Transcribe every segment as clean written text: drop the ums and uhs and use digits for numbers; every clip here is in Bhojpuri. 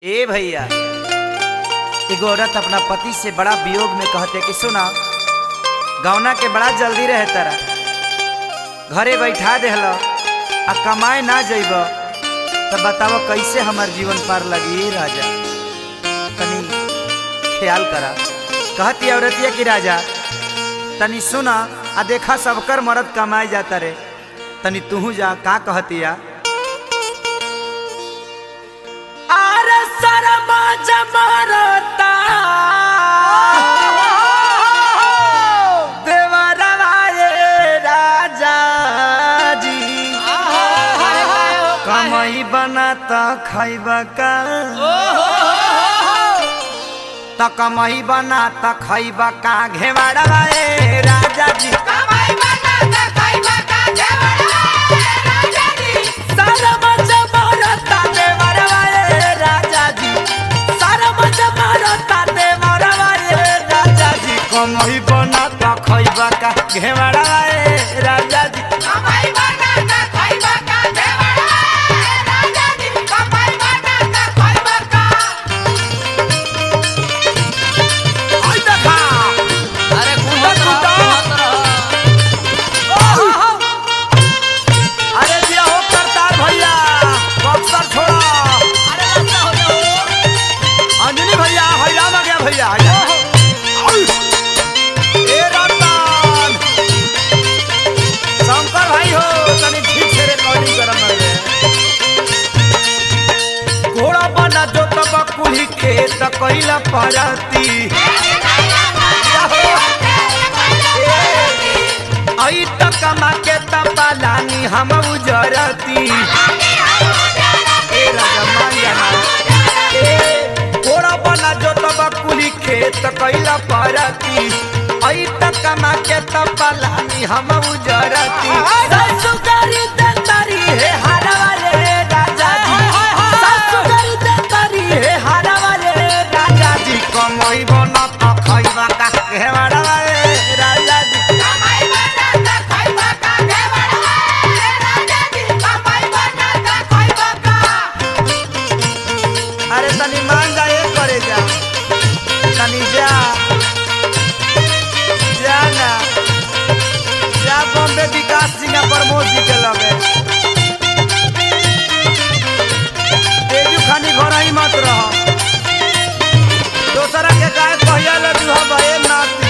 ए भैया, एगो औरत अपना पति से बड़ा वियोग में कहते कि सुना, गौना के बड़ा जल्दी रहे तारा, घरे बैठा देहल आ कमाए ना जइब तब बताओ कैसे हमार जीवन पार लगी। राजा तनी ख्याल करा। कहती औरतिया कि राजा तनी सुना आ देखा सबकर मर्द कमाए जाता रे, तनी तू जा। का कहतिया? राजा जी कमाई बनाता खैबा का, तो कमाई बनाता खैबा का घेवाड़ा राजा जी। कमाई बनाता खैबा का घेवाड़ा राजा जी। सारा मजा मारता देवरवा राजा जी, सारा मजा मारता देवरवा राजा जी। कमाई बनाता खैबा का घेवाड़ा राजा जी। कमाई बनाता खैबा का घेवाड़ा राजा जी। कमाई बनाता खैबा का। आई देखा, अरे घूमत रहो। अरे दिया हो करतार भैया, बक्सर छोड़ा। अरे रास्ता हो जाओ। अंजनी भैया, हैरान आ गया भैया। ए रतन शंकर भाई हो, तनी ठीक से रिकॉर्डिंग करम रे। घोड़ा बना जो तब कुली खेत कइला परती, आई त कमा के तपलानी हम उजरती। ए राजा माया ना, ए घोड़ा बना जो तब कुली खेत कइला परती, आई त कमा के तपलानी हम उजरती। ससुरी दतारी है हारवा रे राजा जी, ससुरी दतारी है हारवा रे राजा जी। कमाई बना त खैबा का घेवाड़ा रे राजा जी। कमाई बना त खैबा का घेवाड़ा रे राजा जी। कमाई बना त खैबा का। अरे तनी मान जा, एक करे जा, तनी जा ना जा। बॉम्बे विकास सिंह प्रमोद जी के लगे तेजू खानी घर ही मत रह। दोसरा के गाय कहिया ले तू हबे नाती।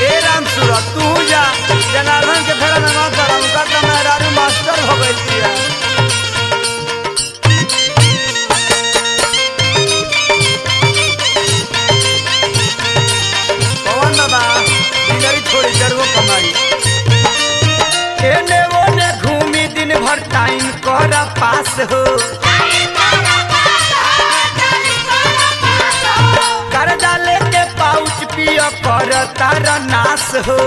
ए राम सूरत तू जा, जनार्दन के फेरा में मत कर, उनका तो मेहरारू मास्टर हो गई थी। पवन बाबा दिनरी छोड़ी जरूर कमाई। एने ओने घूमी दिन भर टाइम कर पास हो, कर्जा लेके पाउच पिया कर तार नाश हो।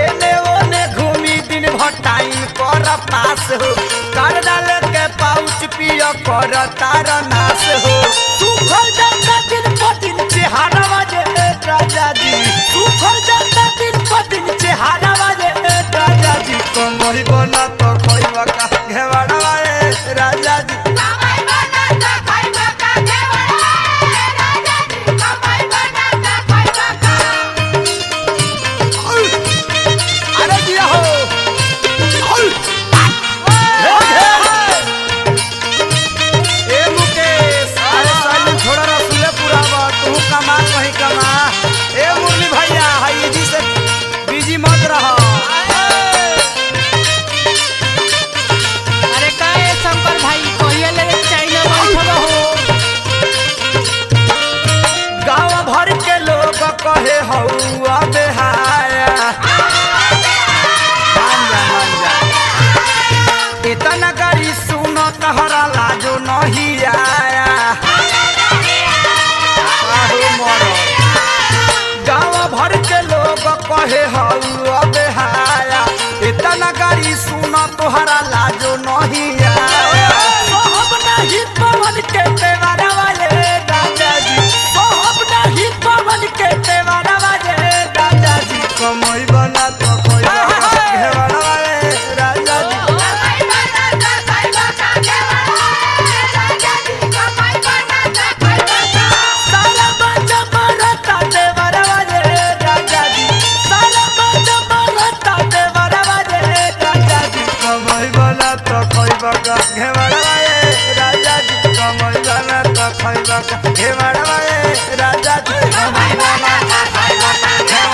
एने ओने घूमी दिन भर टाइम कर पास हो, कर्जा लेके पाउच पिया कर तार नाश हो। सुखल जाता दिन पर दिन चेहरा वाजे राजा जी, सुखल जाता दिन पर दिन चेहरा वाजे राजा जी। कमाई बना तो खैबा का घेवाड़ा राजा जी। कमाई बना तो खैबा का घेवाड़ा राजा जी। कमाई बना तो खैबा का। अरे दिया हो ए मुकेश, अरे साली थोड़ा रसूले पुरावा, तू कमा कहीं कमा। ए मुरली भैया, हाई जी से बिजी मत रहो। अरे का शंकर भाई कहिए बना तो खइबा का घेवड़वा ए राजा जी कमई बना तो खइबा का घेवड़वा ए राजा जी कमई बना तो खइबा का